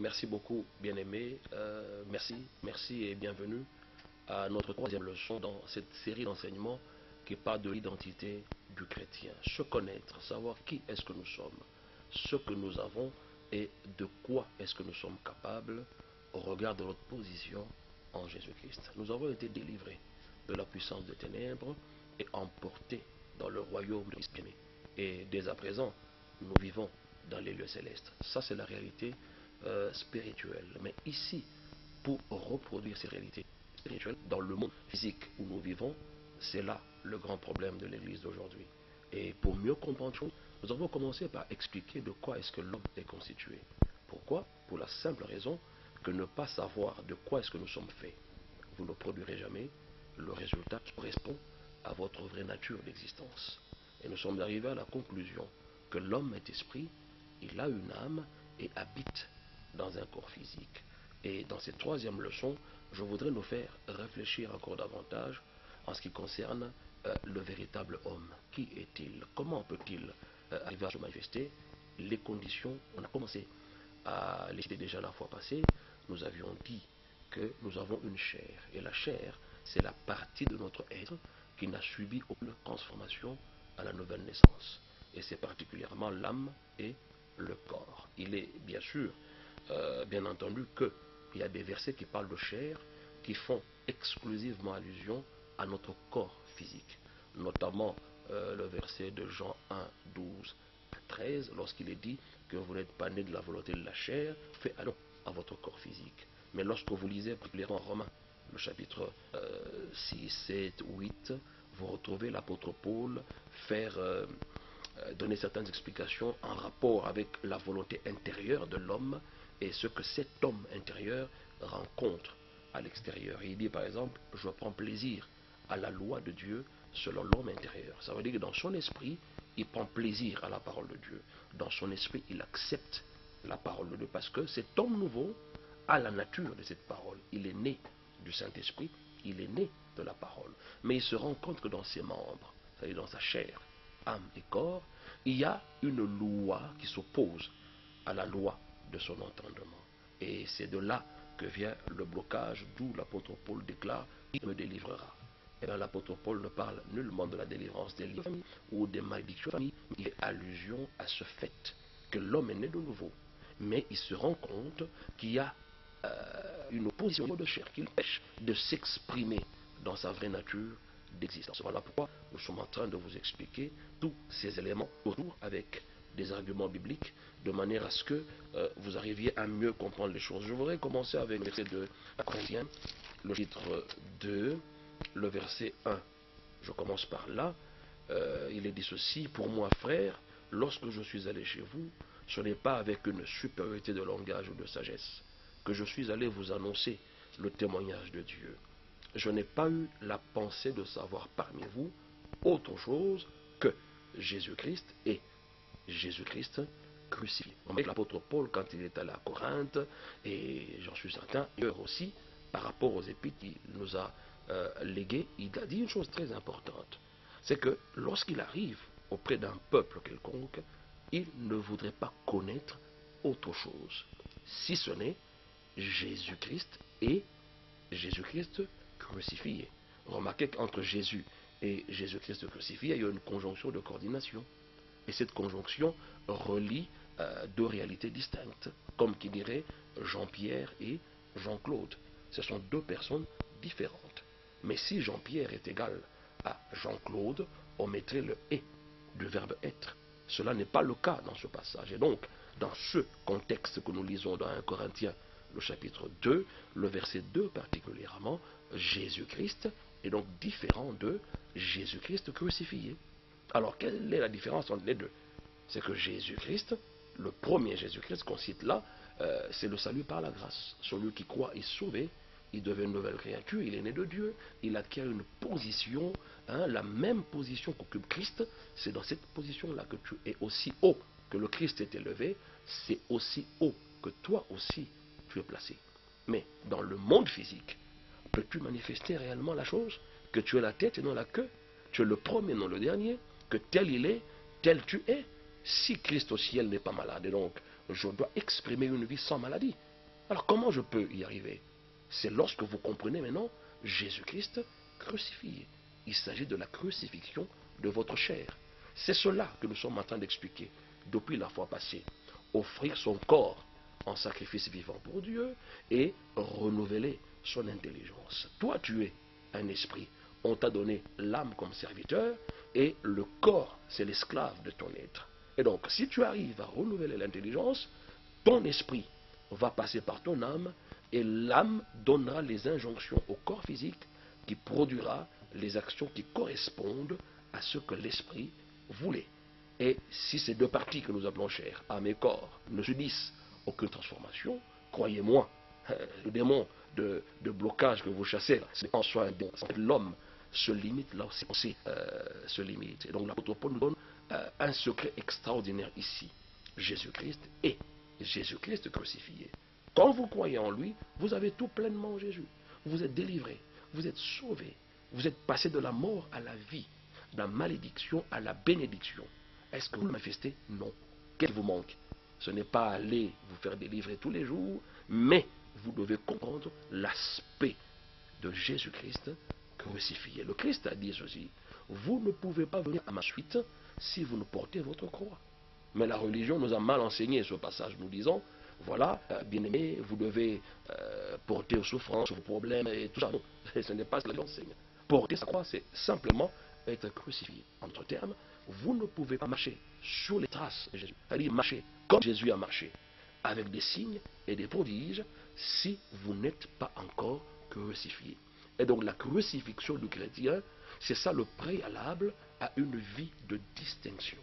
Merci beaucoup, bien-aimé. Merci et bienvenue à notre troisième leçon dans cette série d'enseignements qui parle de l'identité du chrétien. Se connaître, savoir qui est-ce que nous sommes, ce que nous avons et de quoi est-ce que nous sommes capables au regard de notre position en Jésus-Christ. Nous avons été délivrés de la puissance des ténèbres et emportés dans le royaume de Christ aimé. Et dès à présent, nous vivons dans les lieux célestes. Ça, c'est la réalité spirituelle. Mais ici, pour reproduire ces réalités spirituelles dans le monde physique où nous vivons, c'est là le grand problème de l'Église d'aujourd'hui. Et pour mieux comprendre tout, nous avons commencé par expliquer de quoi est-ce que l'homme est constitué. Pourquoi? Pour la simple raison que ne pas savoir de quoi est-ce que nous sommes faits, vous ne produirez jamais le résultat qui correspond à votre vraie nature d'existence. Et nous sommes arrivés à la conclusion que l'homme est esprit, il a une âme et habite dans un corps physique. Et dans cette troisième leçon, je voudrais nous faire réfléchir encore davantage en ce qui concerne le véritable homme. Qui est-il? Comment peut-il arriver à se manifester? Les conditions, on a commencé à les citer déjà la fois passée. Nous avions dit que nous avons une chair. Et la chair, c'est la partie de notre être qui n'a subi aucune transformation à la nouvelle naissance. Et c'est particulièrement l'âme et le corps. Il est bien sûr, bien entendu, qu'il y a des versets qui parlent de chair qui font exclusivement allusion à notre corps physique. Notamment le verset de Jean 1, 12 à 13, lorsqu'il est dit que vous n'êtes pas né de la volonté de la chair, fait allusion à votre corps physique. Mais lorsque vous lisez particulièrement Romains, le chapitre 6, 7, 8, vous retrouvez l'apôtre Paul faire donner certaines explications en rapport avec la volonté intérieure de l'homme et ce que cet homme intérieur rencontre à l'extérieur. Il dit par exemple, je prends plaisir à la loi de Dieu selon l'homme intérieur. Ça veut dire que dans son esprit, il prend plaisir à la parole de Dieu. Dans son esprit, il accepte la parole de Dieu parce que cet homme nouveau a la nature de cette parole. Il est né du Saint-Esprit, il est né de la parole. Mais il se rend compte que dans ses membres, c'est-à-dire dans sa chair, âme et corps, il y a une loi qui s'oppose à la loi de son entendement. Et c'est de là que vient le blocage, d'où l'apôtre Paul déclare « Il me délivrera ». Et bien l'apôtre Paul ne parle nullement de la délivrance des familles ou des malédictions de famille, il fait allusion à ce fait que l'homme est né de nouveau. Mais il se rend compte qu'il y a une opposition de chair qui l'empêche de s'exprimer dans sa vraie nature d'existence. Voilà pourquoi nous sommes en train de vous expliquer tous ces éléments autour avec des arguments bibliques de manière à ce que vous arriviez à mieux comprendre les choses. Je voudrais commencer avec le verset de Corinthiens, le chapitre 2, le verset 1. Je commence par là. Il est dit ceci: pour moi, frère, lorsque je suis allé chez vous, ce n'est pas avec une supériorité de langage ou de sagesse que je suis allé vous annoncer le témoignage de Dieu. Je n'ai pas eu la pensée de savoir parmi vous autre chose que Jésus-Christ et Jésus-Christ crucifié. L'apôtre Paul, quand il est allé à Corinthe, et j'en suis certain, et aussi, par rapport aux épîtres qu'il nous a légués, il a dit une chose très importante. C'est que lorsqu'il arrive auprès d'un peuple quelconque, il ne voudrait pas connaître autre chose, si ce n'est Jésus-Christ et Jésus-Christ crucifié. Remarquez qu'entre Jésus et Jésus-Christ crucifié, il y a une conjonction de coordination. Et cette conjonction relie deux réalités distinctes, comme qui dirait Jean-Pierre et Jean-Claude. Ce sont deux personnes différentes. Mais si Jean-Pierre est égal à Jean-Claude, on mettrait le « et » du verbe « être ». Cela n'est pas le cas dans ce passage. Et donc, dans ce contexte que nous lisons dans 1 Corinthiens, le chapitre 2, le verset 2 particulièrement, Jésus-Christ est donc différent de Jésus-Christ crucifié. Alors, quelle est la différence entre les deux? C'est que Jésus-Christ, le premier Jésus-Christ qu'on cite là, c'est le salut par la grâce. Celui qui croit est sauvé, il devient une nouvelle créature, il est né de Dieu, il acquiert une position, la même position qu'occupe Christ. C'est dans cette position-là que tu es aussi haut que le Christ est élevé, c'est aussi haut que toi aussi tu es placé. Mais dans le monde physique, peux-tu manifester réellement la chose? Que tu es la tête et non la queue? Tu es le premier, non le dernier? Que tel il est, tel tu es? Si Christ au ciel n'est pas malade, et donc je dois exprimer une vie sans maladie, Alors comment je peux y arriver? C'est lorsque vous comprenez maintenant Jésus-Christ crucifié. Il s'agit de la crucifixion de votre chair. C'est cela que nous sommes en train d'expliquer depuis la fois passée. Offrir son corps en sacrifice vivant pour Dieu et renouveler son intelligence. Toi, tu es un esprit. On t'a donné l'âme comme serviteur et le corps, c'est l'esclave de ton être. Et donc, si tu arrives à renouveler l'intelligence, ton esprit va passer par ton âme et l'âme donnera les injonctions au corps physique qui produira les actions qui correspondent à ce que l'esprit voulait. Et si ces deux parties que nous appelons chair, âme et corps, ne subissent aucune transformation, croyez-moi, le démon de blocage que vous chassez, c'est en soi un démon. L'homme se limite là où c'est se limite. Et donc l'apôtre Paul nous donne un secret extraordinaire ici. Jésus-Christ est Jésus-Christ crucifié. Quand vous croyez en lui, vous avez tout pleinement en Jésus. Vous êtes délivré, vous êtes sauvé, vous êtes passé de la mort à la vie, de la malédiction à la bénédiction. Est-ce que vous le manifestez? Non. Qu'est-ce qui vous manque? Ce n'est pas aller vous faire délivrer tous les jours, mais vous devez comprendre l'aspect de Jésus-Christ crucifié. Le Christ a dit ceci: vous ne pouvez pas venir à ma suite si vous ne portez votre croix. Mais la religion nous a mal enseigné ce passage, nous disant, voilà, bien-aimés, vous devez porter aux souffrances, aux problèmes et tout ça. Non, ce n'est pas ce que la religion enseigne. Porter sa croix, c'est simplement être crucifié. En d'autres termes, vous ne pouvez pas marcher sur les traces de Jésus. C'est-à-dire marcher comme Jésus a marché, avec des signes et des prodiges, si vous n'êtes pas encore crucifié. Et donc la crucifixion du chrétien, c'est ça le préalable à une vie de distinction.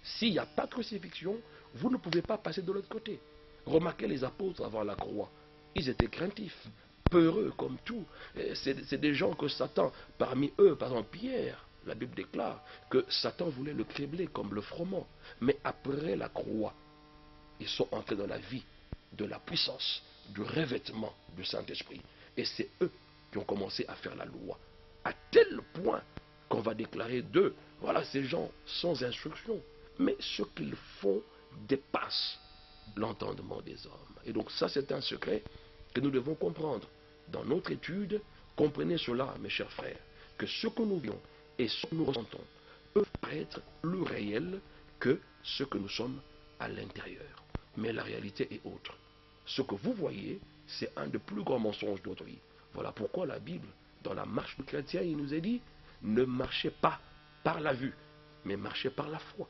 S'il n'y a pas de crucifixion, vous ne pouvez pas passer de l'autre côté. Remarquez les apôtres avant la croix. Ils étaient craintifs, peureux comme tout. C'est des gens que Satan, parmi eux, par exemple Pierre, la Bible déclare que Satan voulait le cribler comme le froment. Mais après la croix, ils sont entrés dans la vie de la puissance, du revêtement du Saint-Esprit. Et c'est eux qui ont commencé à faire la loi. À tel point qu'on va déclarer d'eux, voilà ces gens sans instruction. Mais ce qu'ils font dépasse l'entendement des hommes. Et donc ça, c'est un secret que nous devons comprendre. Dans notre étude, comprenez cela, mes chers frères, que ce que nous voyons et ce que nous ressentons peuvent être plus réels que ce que nous sommes à l'intérieur. Mais la réalité est autre. Ce que vous voyez, c'est un des plus grands mensonges de votre vie. Voilà pourquoi la Bible, dans la marche du chrétien, il nous est dit, ne marchez pas par la vue, mais marchez par la foi.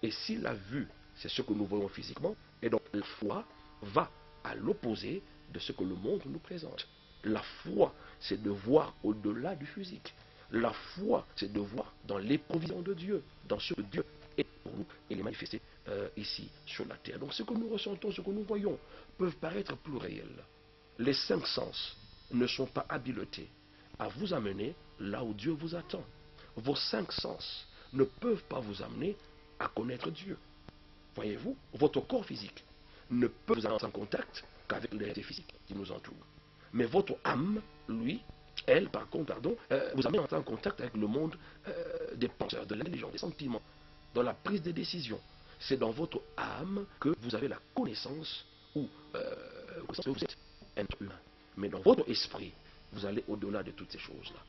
Et si la vue, c'est ce que nous voyons physiquement, et donc la foi va à l'opposé de ce que le monde nous présente. La foi, c'est de voir au-delà du physique. La foi, c'est de voir dans les provisions de Dieu, dans ce que Dieu est pour nous et les manifester ici sur la terre. Donc ce que nous ressentons, ce que nous voyons, peuvent paraître plus réels. Les cinq sens ne sont pas habilités à vous amener là où Dieu vous attend. Vos cinq sens ne peuvent pas vous amener à connaître Dieu. Voyez-vous, votre corps physique ne peut vous entrer en contact qu'avec les réalités physiques qui nous entourent. Mais votre âme, lui, elle, par contre, vous amène à entrer en contact avec le monde des penseurs, de l'intelligence, des sentiments, dans la prise de décision. C'est dans votre âme que vous avez la connaissance ou que vous êtes être humain. Mais dans votre esprit, vous allez au-delà de toutes ces choses-là.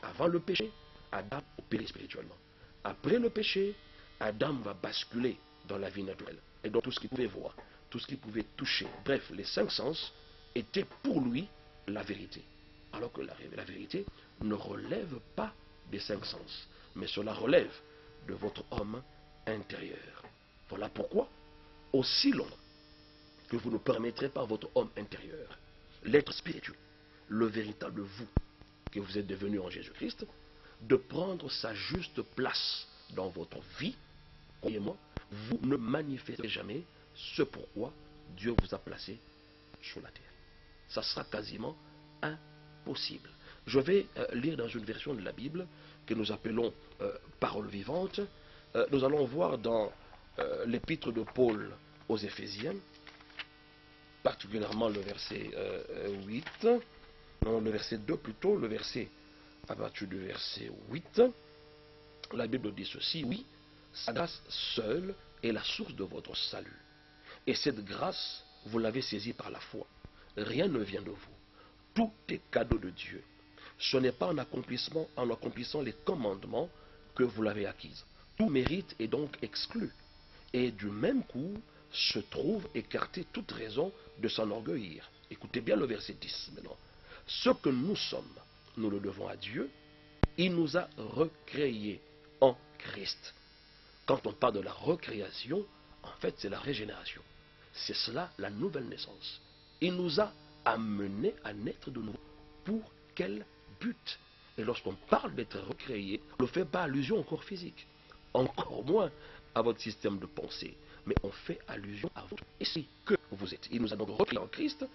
Avant le péché, Adam opérait spirituellement. Après le péché, Adam va basculer dans la vie naturelle. Et donc tout ce qu'il pouvait voir, tout ce qu'il pouvait toucher, bref, les cinq sens étaient pour lui la vérité. Alors que la vérité ne relève pas des cinq sens, mais cela relève de votre homme intérieur. Voilà pourquoi, aussi longtemps que vous ne permettrez pas à votre homme intérieur, l'être spirituel, le véritable vous, que vous êtes devenu en Jésus-Christ, de prendre sa juste place dans votre vie, croyez-moi, vous ne manifesterez jamais ce pourquoi Dieu vous a placé sur la terre. Ça sera quasiment impossible. Je vais lire dans une version de la Bible que nous appelons parole vivante. Nous allons voir dans l'épître de Paul aux Éphésiens, particulièrement le verset 8, non, le verset 2 plutôt, le verset à partir du verset 8, la Bible dit ceci: oui, sa grâce seule est la source de votre salut. Et cette grâce, vous l'avez saisie par la foi. rien ne vient de vous. Tout est cadeau de Dieu. Ce n'est pas en accomplissant les commandements que vous l'avez acquise. Tout mérite est donc exclu. Et du même coup, se trouve écartée toute raison de s'enorgueillir. Écoutez bien le verset 10 maintenant. Ce que nous sommes, nous le devons à Dieu. Il nous a recréés en Christ. Quand on parle de la recréation, en fait, c'est la régénération. C'est cela, la nouvelle naissance. Il nous a amenés à naître de nouveau. Pour quel but? Et lorsqu'on parle d'être recréé, on ne fait pas allusion au corps physique, encore moins à votre système de pensée, mais on fait allusion à votre esprit que vous êtes. Il nous a donc recréés en Christ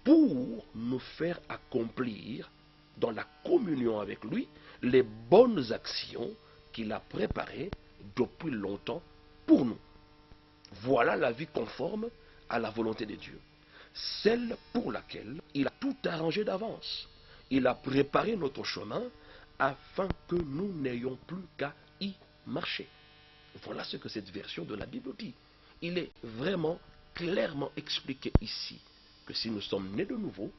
pour nous faire accomplir dans la communion avec lui les bonnes actions qu'il a préparées depuis longtemps pour nous. Voilà la vie conforme à la volonté de Dieu, celle pour laquelle il a tout arrangé d'avance. Il a préparé notre chemin afin que nous n'ayons plus qu'à y marcher. Voilà ce que cette version de la Bible dit. Il est vraiment clairement expliqué ici que si nous sommes nés de nouveau,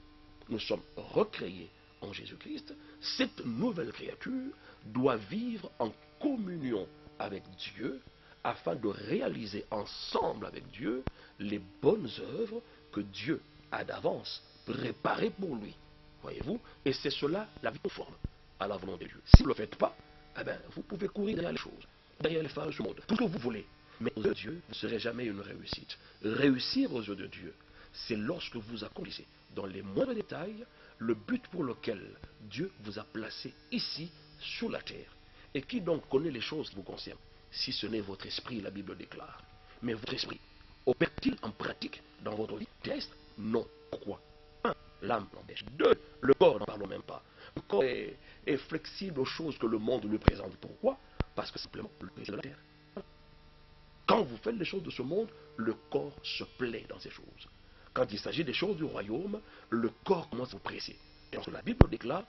nous sommes recréés en Jésus-Christ, cette nouvelle créature doit vivre en communion avec Dieu afin de réaliser ensemble avec Dieu les bonnes œuvres que Dieu a d'avance préparées pour lui. Voyez-vous? Et c'est cela la vie conforme à la volonté de Dieu. Si vous ne le faites pas, eh bien, vous pouvez courir derrière les choses, derrière les phares de ce monde, tout ce que vous voulez. Mais aux yeux de Dieu, vous ne serez jamais une réussite. Réussir aux yeux de Dieu, c'est lorsque vous accomplissez dans les moindres détails le but pour lequel Dieu vous a placé ici sur la terre. Et qui donc connaît les choses qui vous concernent? Si ce n'est votre esprit, la Bible déclare. Mais votre esprit opère-t-il en pratique dans votre vie terrestre? Non. Pourquoi? 1. L'âme l'empêche. 2. Le corps, n'en parlons même pas. Le corps est flexible aux choses que le monde lui présente. Pourquoi? Parce que simplement, le plaisir de la terre. Quand vous faites les choses de ce monde, le corps se plaît dans ces choses. Quand il s'agit des choses du royaume, le corps commence à vous presser. Et lorsque la Bible déclare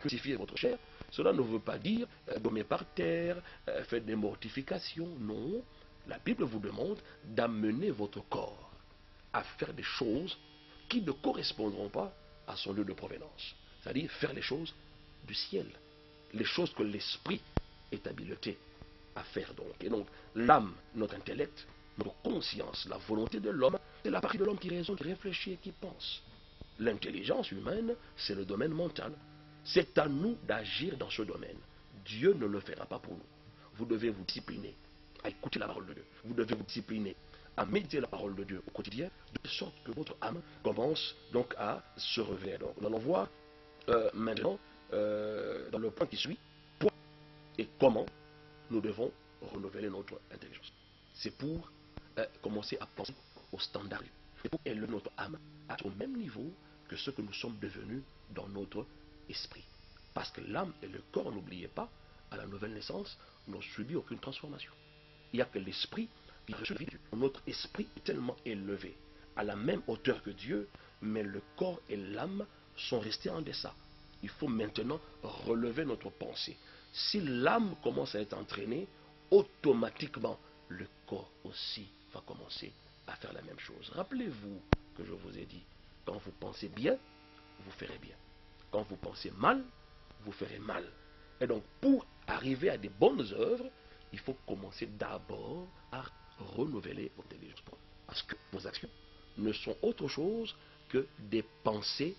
crucifiez votre chair, cela ne veut pas dire gommer par terre, faites des mortifications. Non, la Bible vous demande d'amener votre corps à faire des choses qui ne correspondront pas à son lieu de provenance. C'est-à-dire faire les choses du ciel, les choses que l'esprit est habilité à faire donc. Et donc, l'âme, notre intellect, notre conscience, la volonté de l'homme, c'est la partie de l'homme qui raisonne, qui réfléchit et qui pense. L'intelligence humaine, c'est le domaine mental. C'est à nous d'agir dans ce domaine. Dieu ne le fera pas pour nous. Vous devez vous discipliner à écouter la parole de Dieu. Vous devez vous discipliner à méditer la parole de Dieu au quotidien, de sorte que votre âme commence donc à se réveiller. Donc, nous allons voir maintenant, dans le point qui suit, pourquoi et comment nous devons renouveler notre intelligence. C'est pour commencer à penser au standard. C'est pour élever notre âme au même niveau que ce que nous sommes devenus dans notre esprit. Parce que l'âme et le corps, n'oubliez pas, à la nouvelle naissance, n'ont subi aucune transformation. Il n'y a que l'esprit qui reçoit Dieu. Notre esprit est tellement élevé, à la même hauteur que Dieu, mais le corps et l'âme sont restés en deçà. Il faut maintenant relever notre pensée. Si l'âme commence à être entraînée, automatiquement, le corps aussi va commencer à faire la même chose. Rappelez-vous que je vous ai dit, quand vous pensez bien, vous ferez bien. Quand vous pensez mal, vous ferez mal. Et donc, pour arriver à des bonnes œuvres, il faut commencer d'abord à renouveler votre intelligence. Parce que vos actions ne sont autre chose que des pensées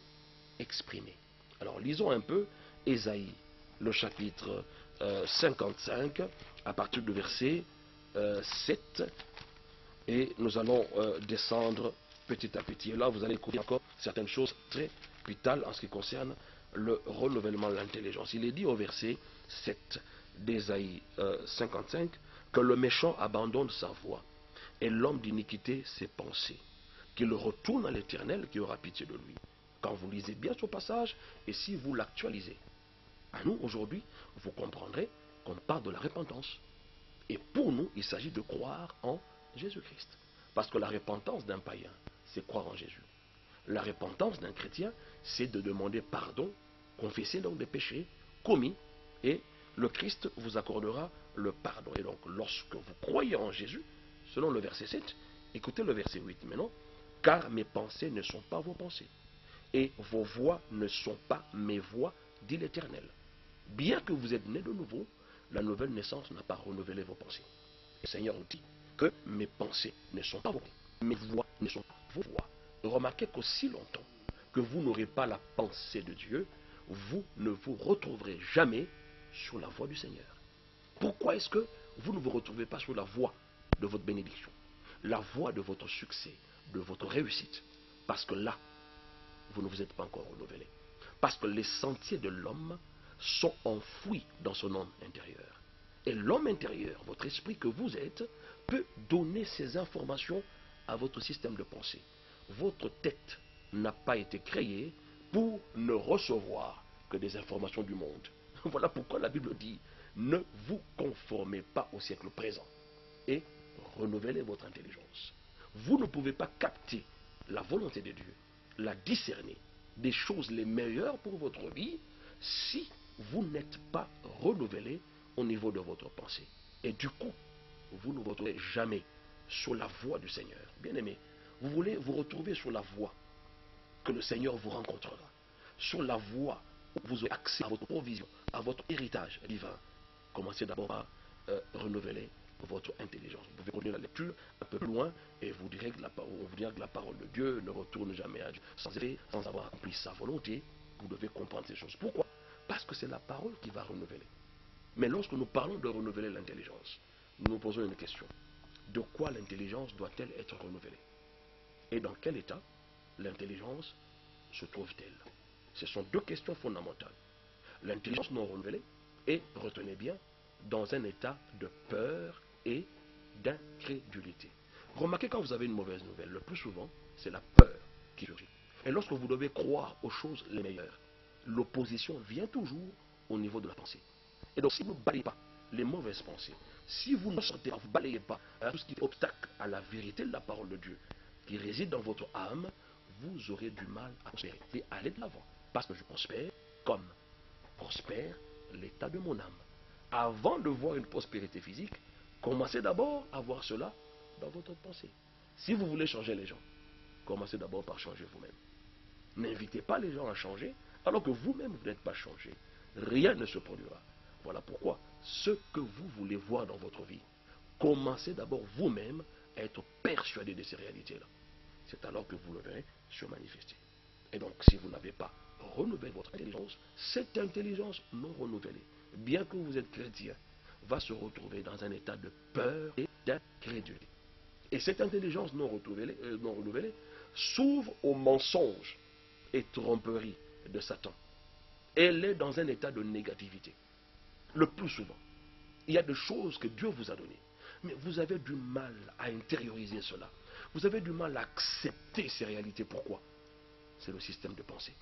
exprimées. Alors, lisons un peu Ésaïe, le chapitre 55, à partir du verset 7. Et nous allons descendre petit à petit. Et là, vous allez découvrir encore certaines choses très vitales en ce qui concerne le renouvellement de l'intelligence. Il est dit au verset 7 d'Ésaïe 55 que le méchant abandonne sa voie et l'homme d'iniquité ses pensées, qu'il retourne à l'Éternel qui aura pitié de lui. Quand vous lisez bien ce passage et si vous l'actualisez, à nous aujourd'hui, vous comprendrez qu'on parle de la repentance. Et pour nous, il s'agit de croire en Jésus-Christ. Parce que la repentance d'un païen, c'est croire en Jésus. La repentance d'un chrétien, c'est de demander pardon, confesser donc des péchés commis, et le Christ vous accordera le pardon. Et donc, lorsque vous croyez en Jésus, selon le verset 7, écoutez le verset 8 maintenant, car mes pensées ne sont pas vos pensées. et vos voies ne sont pas mes voies, dit l'Éternel. Bien que vous êtes nés de nouveau, la nouvelle naissance n'a pas renouvelé vos pensées. Le Seigneur nous dit que mes pensées ne sont pas vos pensées, mes voies ne sont pas vos voies. Remarquez qu'aussi longtemps que vous n'aurez pas la pensée de Dieu, vous ne vous retrouverez jamais sur la voie du Seigneur. Pourquoi est-ce que vous ne vous retrouvez pas sur la voie de votre bénédiction, la voie de votre succès, de votre réussite? Parce que là, vous ne vous êtes pas encore renouvelé. Parce que les sentiers de l'homme sont enfouis dans son homme intérieur. Et l'homme intérieur, votre esprit que vous êtes, peut donner ces informations à votre système de pensée. Votre tête n'a pas été créée pour ne recevoir que des informations du monde. Voilà pourquoi la Bible dit, ne vous conformez pas au siècle présent et renouvelez votre intelligence. Vous ne pouvez pas capter la volonté de Dieu, la discerner, des choses les meilleures pour votre vie, si vous n'êtes pas renouvelé au niveau de votre pensée. Et du coup, vous ne vous retrouvez jamais sur la voie du Seigneur. Bien-aimé, vous voulez vous retrouver sur la voie que le Seigneur vous rencontrera, sur la voie où vous aurez accès à votre provision, à votre héritage divin. Commencez d'abord à renouveler votre intelligence. Vous pouvez continuer la lecture un peu plus loin et vous direz que on vous dira que la parole de Dieu ne retourne jamais à Dieu sans effet, sans avoir accompli sa volonté. Vous devez comprendre ces choses. Pourquoi? Parce que c'est la parole qui va renouveler. Mais lorsque nous parlons de renouveler l'intelligence, nous nous posons une question. De quoi l'intelligence doit-elle être renouvelée? Et dans quel état l'intelligence se trouve-t-elle? Ce sont deux questions fondamentales. L'intelligence non renouvelée est, retenez bien, dans un état de peur et d'incrédulité. Remarquez, quand vous avez une mauvaise nouvelle, le plus souvent, c'est la peur qui surgit. Et lorsque vous devez croire aux choses les meilleures, l'opposition vient toujours au niveau de la pensée. Et donc, si vous ne balayez pas les mauvaises pensées, si vous ne sentez pas, vous ne balayez pas tout ce qui est obstacle à la vérité de la parole de Dieu qui réside dans votre âme, vous aurez du mal à prospérer et aller de l'avant. Parce que je prospère comme prospère l'état de mon âme. Avant de voir une prospérité physique, commencez d'abord à voir cela dans votre pensée. Si vous voulez changer les gens, commencez d'abord par changer vous-même. N'invitez pas les gens à changer alors que vous-même vous n'êtes pas changé. Rien ne se produira. Voilà pourquoi ce que vous voulez voir dans votre vie, commencez d'abord vous-même à être persuadé de ces réalités-là. C'est alors que vous le verrez se manifester. Et donc, si vous n'avez pas renouvelé votre intelligence, cette intelligence non renouvelée, bien que vous êtes chrétien, va se retrouver dans un état de peur et d'incrédulité. Et cette intelligence non renouvelée s'ouvre aux mensonges et tromperies de Satan. Elle est dans un état de négativité. Le plus souvent, il y a des choses que Dieu vous a données, mais vous avez du mal à intérioriser cela. Vous avez du mal à accepter ces réalités. Pourquoi? C'est le système de pensée.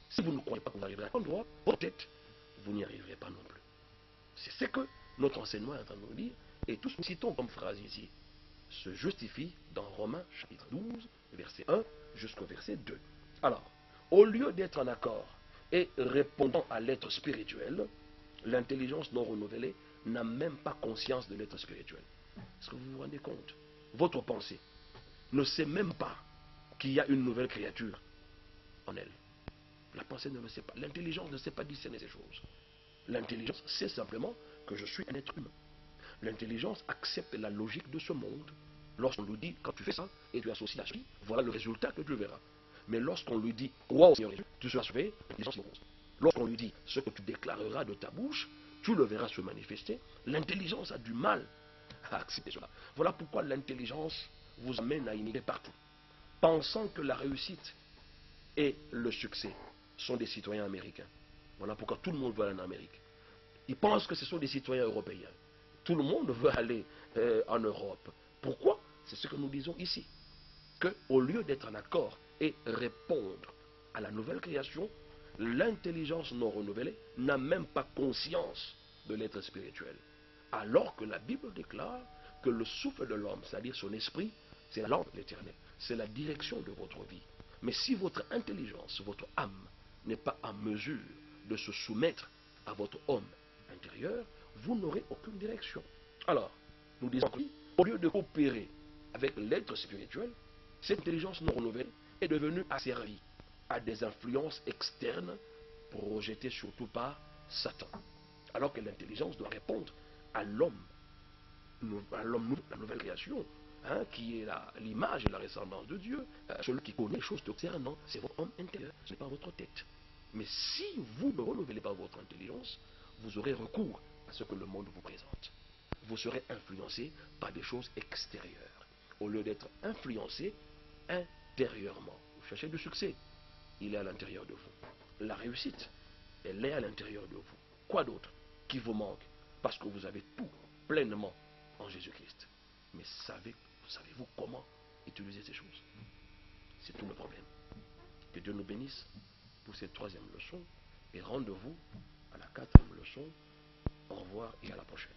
Si vous ne croyez pas que vous arriverez à un endroit, votre tête, vous n'y arriverez pas non plus. C'est ce que notre enseignement est en train de nous dire. Et tout ce que nous citons comme phrase ici se justifie dans Romains chapitre 12, verset 1 jusqu'au verset 2. Alors, au lieu d'être en accord et répondant à l'être spirituel, l'intelligence non renouvelée n'a même pas conscience de l'être spirituel. Est-ce que vous vous rendez compte? Votre pensée ne sait même pas qu'il y a une nouvelle créature en elle. La pensée ne le sait pas. L'intelligence ne sait pas discerner ces choses. L'intelligence sait simplement que je suis un être humain. L'intelligence accepte la logique de ce monde. Lorsqu'on lui dit, quand tu fais ça et tu associes la vie, voilà le résultat que tu verras. Mais lorsqu'on lui dit, crois au Seigneur Jésus, tu seras sauvé, l'intelligence repose. Lorsqu'on lui dit, ce que tu déclareras de ta bouche, tu le verras se manifester, l'intelligence a du mal à accepter cela. Voilà pourquoi l'intelligence vous amène à immigrer partout, pensant que la réussite et le succès sont des citoyens américains. Voilà pourquoi tout le monde veut aller en Amérique. Ils pensent que ce sont des citoyens européens. Tout le monde veut aller en Europe. Pourquoi? C'est ce que nous disons ici. Qu'au lieu d'être en accord et répondre à la nouvelle création, l'intelligence non renouvelée n'a même pas conscience de l'être spirituel. Alors que la Bible déclare que le souffle de l'homme, c'est-à-dire son esprit, c'est la langue de l'Éternel. C'est la direction de votre vie. Mais si votre intelligence, votre âme, n'est pas en mesure de se soumettre à votre homme intérieur, vous n'aurez aucune direction. Alors, nous disons qu'au lieu de coopérer avec l'être spirituel, cette intelligence non renouvelée est devenue asservie à des influences externes projetées surtout par Satan. Alors que l'intelligence doit répondre à l'homme, la nouvelle création, hein, qui est l'image et la ressemblance de Dieu. Celui qui connaît les choses concernant, c'est votre homme intérieur, ce n'est pas votre tête. Mais si vous ne renouvelez pas votre intelligence, vous aurez recours à ce que le monde vous présente. Vous serez influencé par des choses extérieures, au lieu d'être influencé intérieurement. Vous cherchez du succès, il est à l'intérieur de vous. La réussite, elle est à l'intérieur de vous. Quoi d'autre qui vous manque? Parce que vous avez tout pleinement en Jésus-Christ. Mais savez-vous comment utiliser ces choses? C'est tout le problème. Que Dieu nous bénisse pour cette troisième leçon et rendez-vous à la quatrième leçon. Au revoir et à la prochaine.